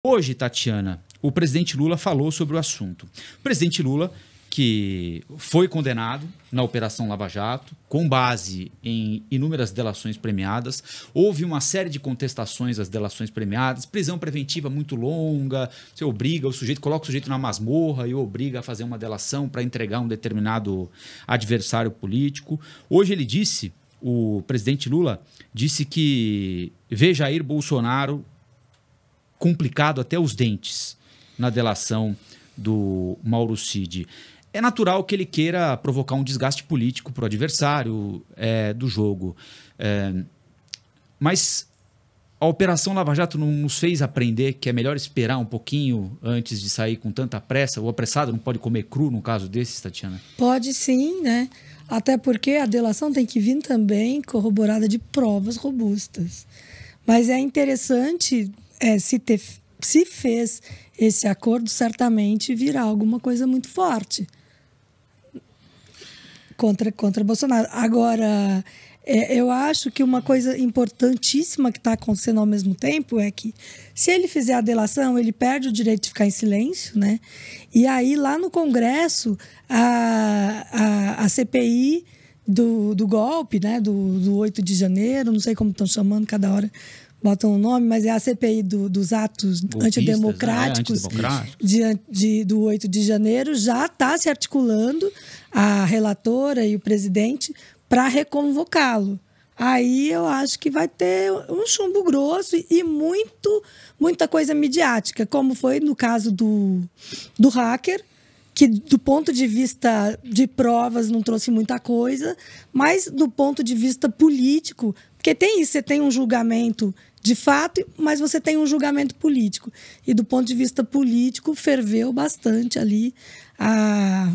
Hoje, Tatiana, o presidente Lula falou sobre o assunto. O presidente Lula, que foi condenado na Operação Lava Jato, com base em inúmeras delações premiadas. Houve uma série de contestações às delações premiadas, prisão preventiva muito longa, você obriga o sujeito, coloca o sujeito na masmorra e o obriga a fazer uma delação para entregar um determinado adversário político. Hoje ele disse, o presidente Lula, disse que vê Jair Bolsonaro complicado até os dentes na delação do Mauro Cid. É natural que ele queira provocar um desgaste político para o adversário do jogo. Mas a Operação Lava Jato não nos fez aprender que é melhor esperar um pouquinho antes de sair com tanta pressa? O apressado não pode comer cru no caso desses, Tatiana? Pode sim, né? Até porque a delação tem que vir também corroborada de provas robustas. Mas é interessante... se fez esse acordo, certamente virá alguma coisa muito forte contra Bolsonaro. Agora, eu acho que uma coisa importantíssima que está acontecendo ao mesmo tempo é que, se ele fizer a delação, ele perde o direito de ficar em silêncio, né? E aí, lá no Congresso, a CPI do golpe, né? Do 8 de janeiro, não sei como estão chamando, cada hora botam um nome, mas é a CPI dos atos antidemocráticos, do 8 de janeiro, já está se articulando a relatora e o presidente para reconvocá-lo. Aí eu acho que vai ter um chumbo grosso e muita coisa midiática, como foi no caso do hacker, que do ponto de vista de provas não trouxe muita coisa, mas do ponto de vista político, porque tem isso, você tem um julgamento de fato, mas você tem um julgamento político. E do ponto de vista político, ferveu bastante ali a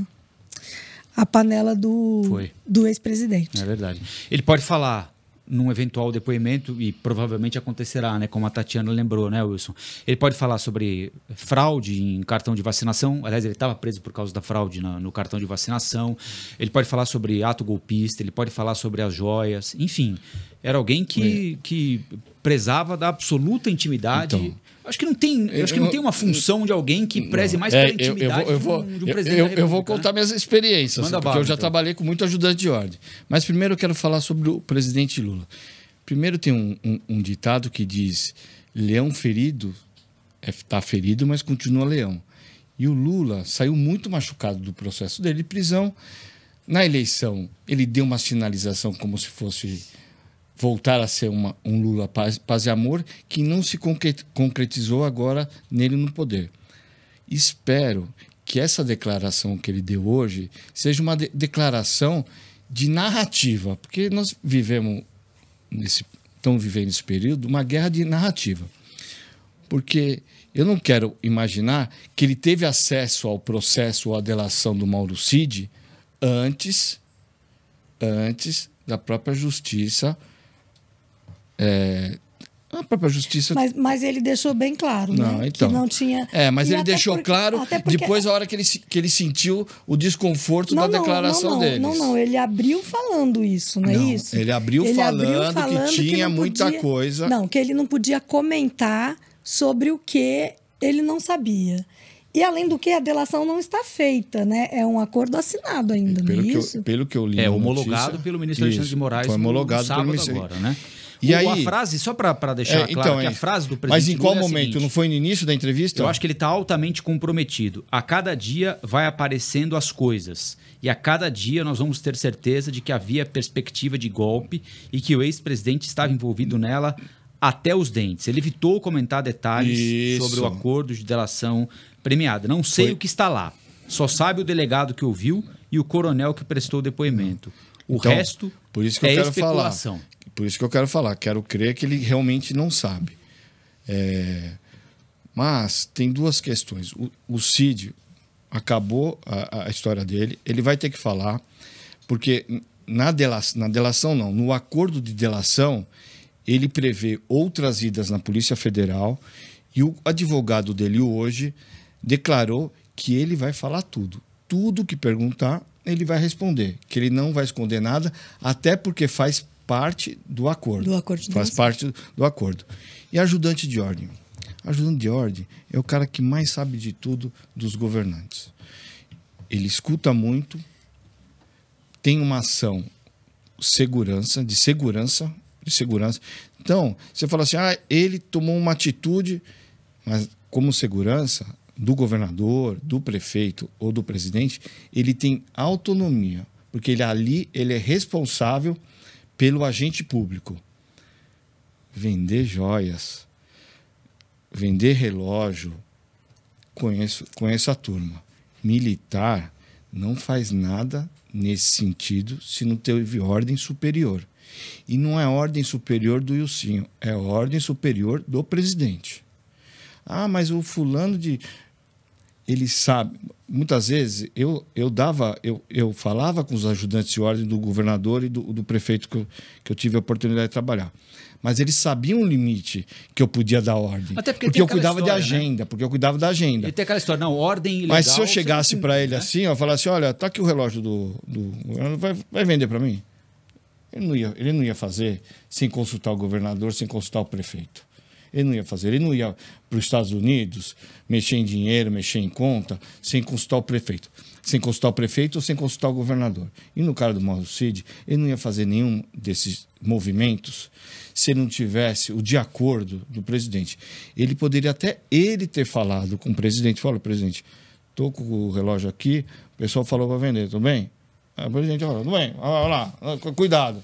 panela do ex-presidente. É verdade. Ele pode falar num eventual depoimento, e provavelmente acontecerá, né, como a Tatiana lembrou, né, Wilson? Ele pode falar sobre fraude em cartão de vacinação. Aliás, ele estava preso por causa da fraude no cartão de vacinação. Ele pode falar sobre ato golpista, ele pode falar sobre as joias. Enfim, era alguém que prezava da absoluta intimidade. Então, acho que não tem uma função de alguém que preze mais pela intimidade de um presidente da República. Eu vou contar minhas experiências, porque eu já trabalhei com muito ajudante de ordem. Mas primeiro eu quero falar sobre o presidente Lula. Primeiro tem um ditado que diz: leão ferido está ferido, mas continua leão. E o Lula saiu muito machucado do processo dele de prisão. Na eleição, ele deu uma sinalização como se fosse voltar a ser um Lula paz e amor, que não se concretizou agora nele no poder. Espero que essa declaração que ele deu hoje seja uma declaração de narrativa, porque nós estamos vivendo nesse período uma guerra de narrativa. Porque eu não quero imaginar que ele teve acesso ao processo ou à delação do Mauro Cid antes da própria justiça. A própria justiça... Mas ele deixou bem claro, não, né? Então, que não tinha... mas ele deixou claro depois, a hora que ele sentiu o desconforto da declaração deles. Não, ele abriu falando isso, não é isso? Ele abriu falando que tinha muita coisa... Não, que ele não podia comentar sobre o que ele não sabia. E, além do que, a delação não está feita, né? É um acordo assinado ainda, não é isso? Pelo que eu li homologado pelo ministro Alexandre de Moraes no sábado agora, né? E aí, a frase, só para deixar claro que a frase do presidente Mas em qual Lula momento? Seguinte, não foi no início da entrevista? Eu acho que ele está altamente comprometido. A cada dia vai aparecendo as coisas. E a cada dia nós vamos ter certeza de que havia perspectiva de golpe e que o ex-presidente estava envolvido nela até os dentes. Ele evitou comentar detalhes sobre o acordo de delação premiada. Não sei o que está lá. Só sabe o delegado que ouviu e o coronel que prestou o depoimento. O resto é especulação. Por isso que eu quero falar. Quero crer que ele realmente não sabe. Mas tem duas questões. O Cid acabou a história dele. Ele vai ter que falar, porque na delação não. No acordo de delação, ele prevê outras idas na Polícia Federal e o advogado dele hoje declarou que ele vai falar tudo. Tudo que perguntar, ele vai responder. Que ele não vai esconder nada, até porque faz parte do acordo. Faz parte do acordo. E ajudante de ordem. Ajudante de ordem é o cara que mais sabe de tudo dos governantes. Ele escuta muito, tem uma ação de segurança. Então, você fala assim, ele tomou uma atitude, mas como segurança do governador, do prefeito ou do presidente, ele tem autonomia, porque ele é responsável pelo agente público. Vender joias, vender relógio, conheço a turma. Militar não faz nada nesse sentido se não teve ordem superior. E não é ordem superior do Ilcinho, é ordem superior do presidente. Mas o fulano de... Ele sabe. Muitas vezes eu falava com os ajudantes de ordem do governador e do prefeito que eu tive a oportunidade de trabalhar. Mas eles sabiam o limite que eu podia dar ordem. Até porque eu cuidava de agenda, né? Porque eu cuidava da agenda. E tem aquela história, ordem legal... Mas se eu chegasse para ele assim, eu falasse, olha, tá aqui o relógio vai vender para mim? Ele não ia fazer sem consultar o governador, sem consultar o prefeito. Ele não ia fazer. Ele não ia para os Estados Unidos mexer em dinheiro, mexer em conta, sem consultar o prefeito. Sem consultar o prefeito ou sem consultar o governador. E no caso do Mauro Cid, ele não ia fazer nenhum desses movimentos se ele não tivesse o de acordo do presidente. Ele poderia até ter falado com o presidente. Fala, presidente, estou com o relógio aqui, o pessoal falou para vender, tudo bem? O presidente falou, tudo bem, olha lá, cuidado.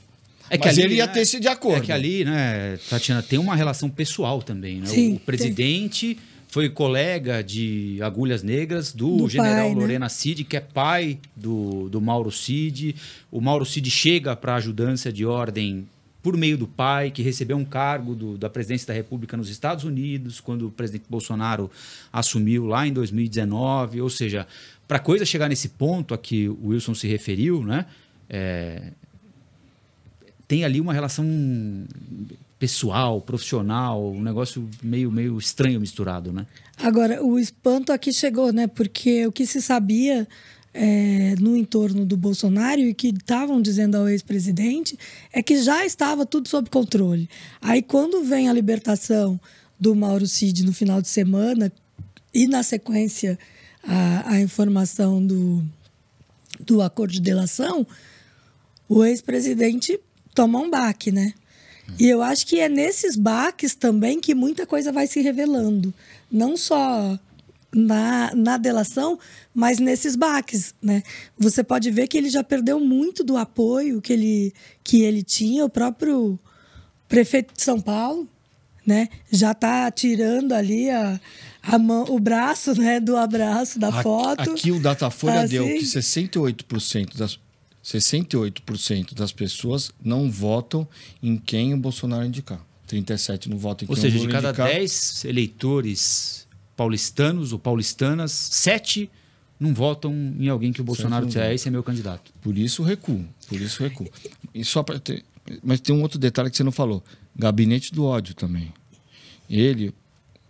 Mas ali, ele ia ter esse de acordo. É que ali, né, Tatiana, tem uma relação pessoal também. Né? Sim, o presidente foi colega de Agulhas Negras do general pai, Lorena Cid, que é pai do Mauro Cid. O Mauro Cid chega para a ajudância de ordem por meio do pai, que recebeu um cargo da presidência da República nos Estados Unidos, quando o presidente Bolsonaro assumiu lá em 2019. Ou seja, para a coisa chegar nesse ponto a que o Wilson se referiu, né? Tem ali uma relação pessoal, profissional, um negócio meio estranho misturado, né? Agora, o espanto aqui chegou, né? Porque o que se sabia no entorno do Bolsonaro e que estavam dizendo ao ex-presidente é que já estava tudo sob controle. Aí, quando vem a libertação do Mauro Cid no final de semana e, na sequência, a informação do acordo de delação, o ex-presidente toma um baque, né? E eu acho que é nesses baques também que muita coisa vai se revelando. Não só na delação, mas nesses baques, né? Você pode ver que ele já perdeu muito do apoio que ele tinha. O próprio prefeito de São Paulo, né? Já está tirando ali o braço, né? Do abraço, da foto. Aqui o Datafolha deu que 68% das pessoas não votam em quem o Bolsonaro indicar. 37% não votam em quem o Lula indicar. Ou seja, de cada 10 eleitores paulistanos ou paulistanas, 7 não votam em alguém que o Bolsonaro disser, esse é meu candidato. Por isso o recuo. E só para ter... Mas tem um outro detalhe que você não falou. Gabinete do ódio também.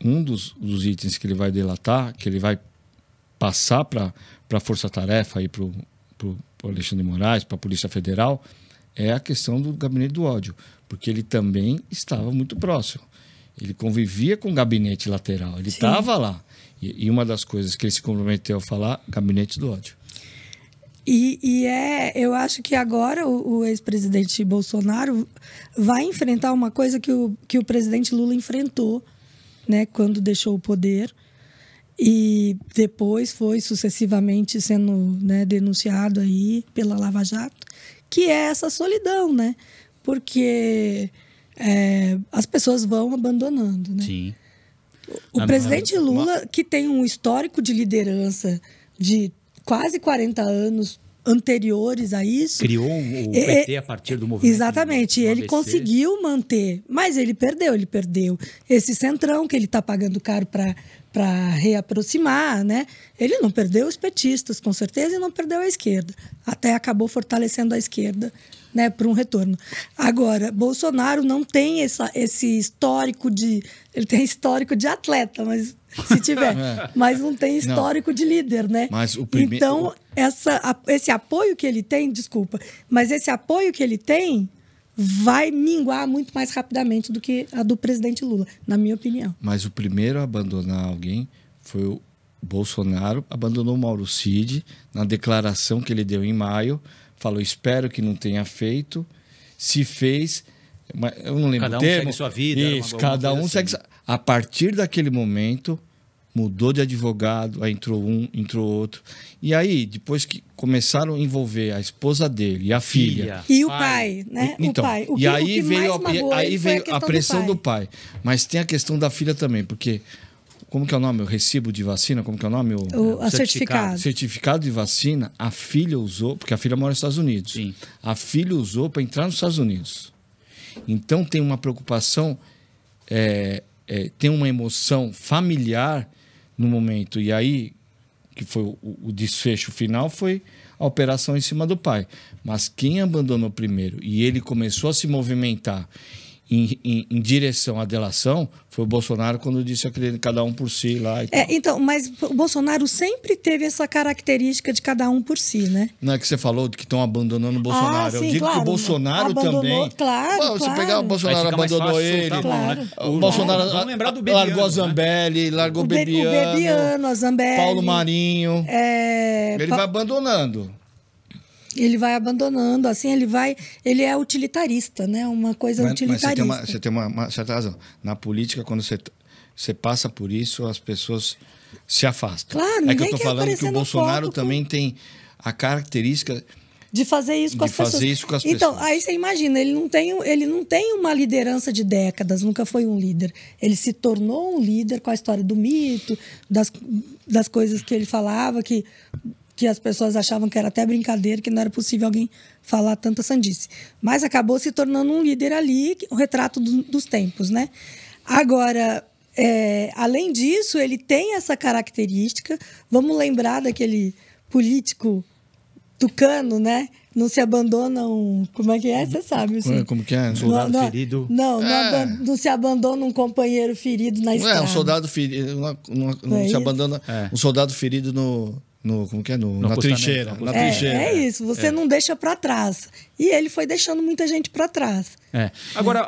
Um dos itens que ele vai delatar, que ele vai passar para a Força-Tarefa e para o Alexandre de Moraes, para a Polícia Federal, é a questão do gabinete do ódio, porque ele também estava muito próximo. Ele convivia com o gabinete lateral, ele estava lá. E uma das coisas que ele se comprometeu a falar, gabinete do ódio. Eu acho que agora o ex-presidente Bolsonaro vai enfrentar uma coisa que o presidente Lula enfrentou, né, quando deixou o poder, e depois foi sucessivamente sendo, né, denunciado aí pela Lava Jato, que é essa solidão, né? Porque as pessoas vão abandonando, né? Sim. O presidente Lula, que tem um histórico de liderança de quase 40 anos anteriores a isso... Criou o PT a partir do movimento. Exatamente. Ele conseguiu manter, mas ele perdeu esse centrão que ele está pagando caro para reaproximar, né? Ele não perdeu os petistas, com certeza, e não perdeu a esquerda. Até acabou fortalecendo a esquerda, né, para um retorno. Agora, Bolsonaro não tem esse histórico de... Ele tem histórico de atleta, mas se tiver. Mas não tem histórico de líder, né? Mas então, esse apoio que ele tem... Desculpa. Mas esse apoio que ele tem vai minguar muito mais rapidamente do que a do presidente Lula, na minha opinião. Mas o primeiro a abandonar alguém foi o Bolsonaro, abandonou o Mauro Cid na declaração que ele deu em maio, falou, espero que não tenha feito, se fez, eu não lembro cada o termo. Segue sua vida. Isso, cada um segue. A partir daquele momento, mudou de advogado, aí entrou um, entrou outro. E aí, depois que começaram a envolver a esposa dele e a filha. E o pai, né? Então, o pai. E aí veio a pressão do pai. Mas tem a questão da filha também, porque... Como que é o nome? O recibo de vacina? Como que é o nome? O certificado. Certificado de vacina, a filha usou... Porque a filha mora nos Estados Unidos. Sim. A filha usou para entrar nos Estados Unidos. Então, tem uma preocupação... tem uma emoção familiar no momento. E aí, que foi o desfecho final, foi a operação em cima do pai. Mas quem abandonou primeiro e ele começou a se movimentar em direção à delação foi o Bolsonaro quando disse aquele cada um por si lá. Então, mas o Bolsonaro sempre teve essa característica de cada um por si, né? Não é que você falou de que estão abandonando o Bolsonaro. Sim, eu digo que o Bolsonaro também. Claro, você pegar o Bolsonaro abandonou ele. Claro. O Bolsonaro vamos lembrar do Bebiano, largou a Zambelli, largou o Bebiano. O Bebiano, a Zambelli. Paulo Marinho. Ele vai abandonando. Ele vai abandonando, assim, ele é utilitarista, né? Uma coisa utilitarista. Mas você tem uma certa razão. Na política, quando você passa por isso, as pessoas se afastam. Claro, é que eu estou falando que o Bolsonaro foto, também tem a característica de fazer isso com as pessoas. Então, aí você imagina, ele não tem uma liderança de décadas, nunca foi um líder. Ele se tornou um líder com a história do mito, das coisas que ele falava, que as pessoas achavam que era até brincadeira, que não era possível alguém falar tanta sandice. Mas acabou se tornando um líder ali, o retrato dos tempos, né? Agora, além disso, ele tem essa característica. Vamos lembrar daquele político tucano, né? Não se abandonam... Como é que é? Você sabe. Assim. Como que é? Um soldado ferido. Não se abandona um companheiro ferido na estrada. Um soldado ferido... Não se abandona um soldado ferido como que é? Na trincheira. Na trincheira. É isso, você não deixa para trás. E ele foi deixando muita gente para trás. Agora...